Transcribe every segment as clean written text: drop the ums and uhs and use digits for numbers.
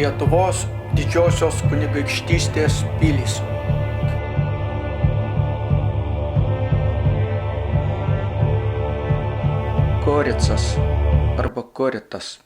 Lietuvos didžiosios kunigaikštystės pilys. Koricas arba Koritas.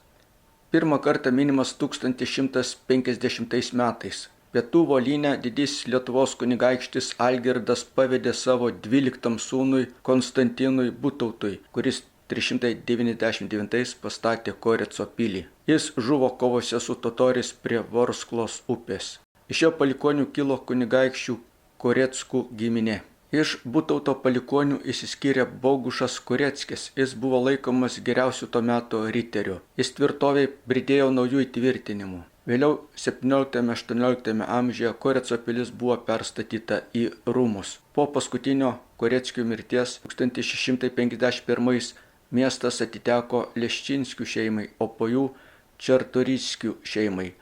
Pirmą kartą minimas 1150 metais. Pietų Volyne didysis Lietuvos kunigaikštis Algirdas pavedė savo 12 sūnui Konstantinui Butautui, kuris 399 pastatė Korico pilį. Jis žuvo kovose su totoriais prie Vorsklos upės. Iš jo palikonių kilo kunigaikščių Koreckų giminė. Iš Butauto palikonių išsiskyrė Bogušas Koreckis. Jis buvo laikomas geriausiu to meto riteriu. Jis tvirtoviai pridėjo naujų įtvirtinimų. Vėliau 17-18 amžiuje Koreco pilis buvo perstatyta į rūmus. Po paskutinio Koreckio mirties 1651 miestas atiteko Leščinskių šeimai, o po jų Čartoriskių šeimai,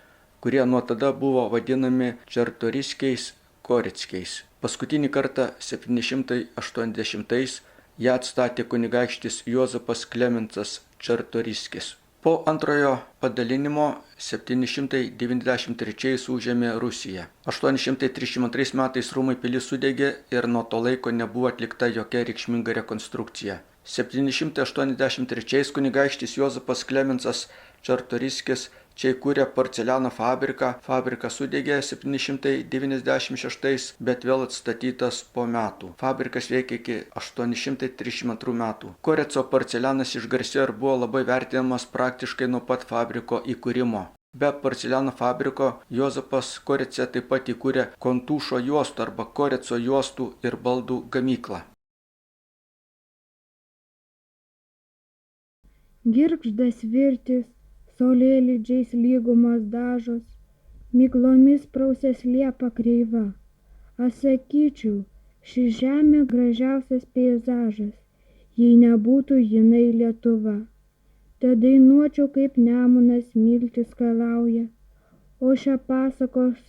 kurie nuo tada buvo vadinami Čartoriskiais Korickiais. Paskutinį kartą 780 ją atstatė kunigaikštis Juozapas Klemensas Čartoriskis. Po antrojo padalinimo 793 užėmė Rusiją. 832 metais rūmai pilį sudegė ir nuo to laiko nebuvo atlikta jokia reikšminga rekonstrukcija. 783 kunigaikštis Juozapas Klemensas Čartoriskis čia įkūrė porceliano fabriką. Fabriką sudegė 796, bet vėl atstatytas po metų. Fabrikas veikė iki 832 metų. Koreco porcelianas išgarsėjo ir buvo labai vertinamas praktiškai nuo pat fabriko įkūrimo. Be porceliano fabriko Juozapas Korice taip pat įkūrė Kontūšo juostų arba Koreco juostų ir baldų gamyklą. Girgždas virtis, saulėlydžiais lygumos dažos, miglomis prausės liepa kreiva. Aš sakyčiau, ši žemė gražiausias peizažas, jei nebūtų jinai Lietuva. Te dainuočiau, kaip Nemunas miltis skalauja, o šią pasakos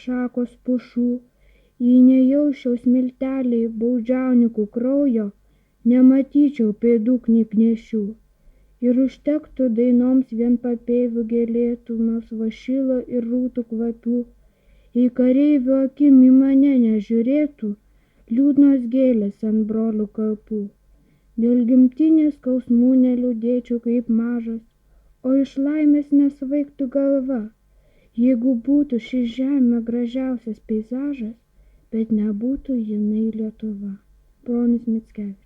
šakos pušų, jei nejausčiau smilteliai baudžiaunikų kraujo, nematyčiau pėdų knygnešių. Ir užtektų dainoms vien papeivių gėlėtų, melsvo šilo ir rūtų kvapių. Jei kareivių akim į mane nežiūrėtų, liūdnos gėlės ant brolių kapų. Dėl gimtinės skausmų neliūdėčiau kaip mažas, o iš laimės nesvaigtų galva, jeigu būtų ši žemė gražiausias peizažas, bet nebūtų jinai Lietuva. Bronius Mickevičius.